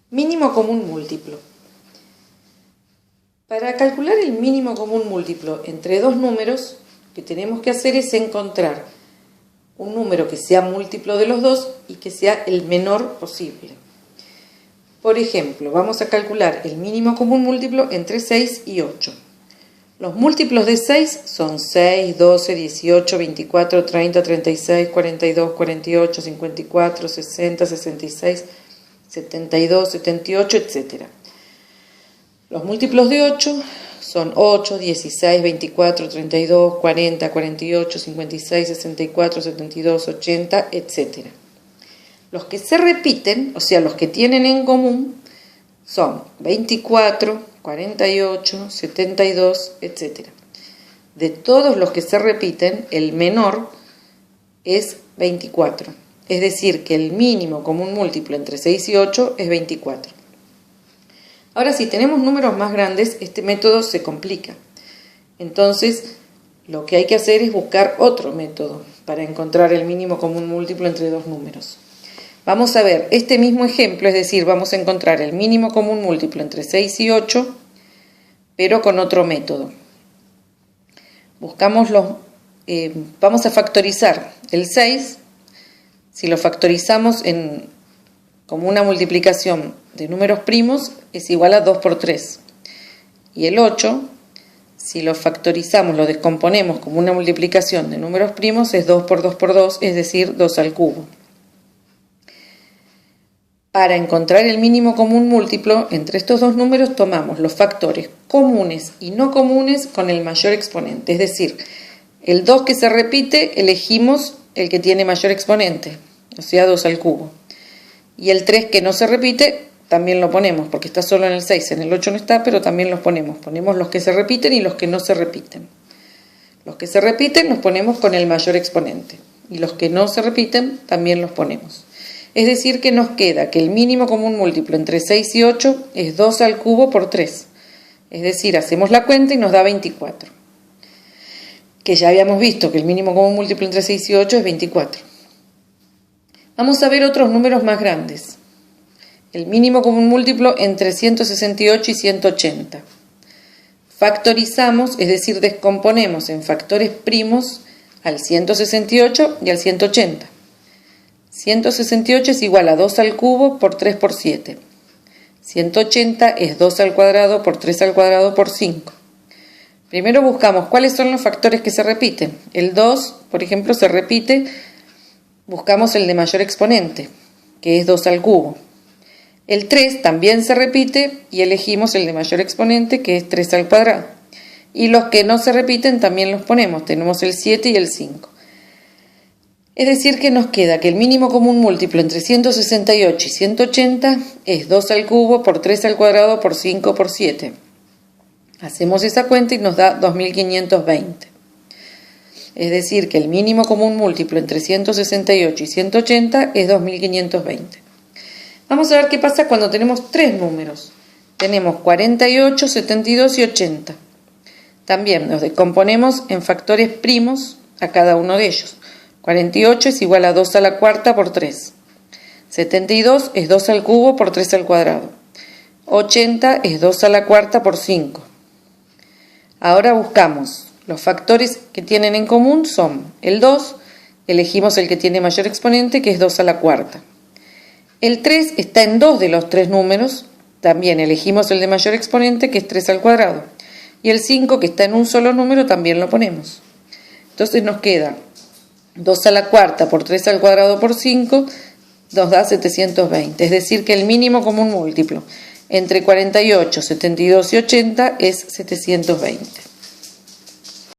Mínimo común múltiplo. Para calcular el mínimo común múltiplo entre dos números, lo que tenemos que hacer es encontrar un número que sea múltiplo de los dos y que sea el menor posible. Por ejemplo, vamos a calcular el mínimo común múltiplo entre 6 y 8. Los múltiplos de 6 son 6, 12, 18, 24, 30, 36, 42, 48, 54, 60, 66, 72, 78, etc. Los múltiplos de 8 son 8, 16, 24, 32, 40, 48, 56, 64, 72, 80, etc. Los que se repiten, o sea, los que tienen en común, son 24, 48, 72, etc. De todos los que se repiten, el menor es 24. Es decir, que el mínimo común múltiplo entre 6 y 8 es 24. Ahora, si tenemos números más grandes, este método se complica. Entonces, lo que hay que hacer es buscar otro método para encontrar el mínimo común múltiplo entre dos números. Vamos a ver este mismo ejemplo, es decir, vamos a encontrar el mínimo común múltiplo entre 6 y 8, pero con otro método. Vamos a factorizar el 6. Si lo factorizamos como una multiplicación de números primos, es igual a 2 por 3. Y el 8, si lo factorizamos, lo descomponemos como una multiplicación de números primos, es 2 por 2 por 2, es decir, 2 al cubo. Para encontrar el mínimo común múltiplo entre estos dos números, tomamos los factores comunes y no comunes con el mayor exponente. Es decir, el 2 que se repite, elegimos el que tiene mayor exponente, o sea, 2 al cubo. Y el 3 que no se repite, también lo ponemos, porque está solo en el 6, en el 8 no está, pero también los ponemos. Ponemos los que se repiten y los que no se repiten. Los que se repiten los ponemos con el mayor exponente, y los que no se repiten también los ponemos. Es decir, que nos queda que el mínimo común múltiplo entre 6 y 8 es 2 al cubo por 3. Es decir, hacemos la cuenta y nos da 24. Que ya habíamos visto que el mínimo común múltiplo entre 6 y 8 es 24. Vamos a ver otros números más grandes. El mínimo común múltiplo entre 168 y 180. Factorizamos, es decir, descomponemos en factores primos al 168 y al 180. 168 es igual a 2 al cubo por 3 por 7. 180 es 2 al cuadrado por 3 al cuadrado por 5. Primero buscamos cuáles son los factores que se repiten. El 2, por ejemplo, se repite, buscamos el de mayor exponente, que es 2 al cubo. El 3 también se repite y elegimos el de mayor exponente, que es 3 al cuadrado. Y los que no se repiten también los ponemos, tenemos el 7 y el 5. Es decir, que nos queda que el mínimo común múltiplo entre 168 y 180 es 2 al cubo por 3 al cuadrado por 5 por 7. Hacemos esa cuenta y nos da 2520. Es decir, que el mínimo común múltiplo entre 168 y 180 es 2520. Vamos a ver qué pasa cuando tenemos tres números. Tenemos 48, 72 y 80. También nos descomponemos en factores primos a cada uno de ellos. 48 es igual a 2 a la cuarta por 3. 72 es 2 al cubo por 3 al cuadrado. 80 es 2 a la cuarta por 5. Ahora buscamos los factores que tienen en común son el 2, elegimos el que tiene mayor exponente, que es 2 a la cuarta. El 3 está en dos de los tres números, también elegimos el de mayor exponente, que es 3 al cuadrado. Y el 5, que está en un solo número, también lo ponemos. Entonces nos queda 2 a la cuarta por 3 al cuadrado por 5 nos da 720. Es decir, que el mínimo común múltiplo entre 48, 72 y 80 es 720.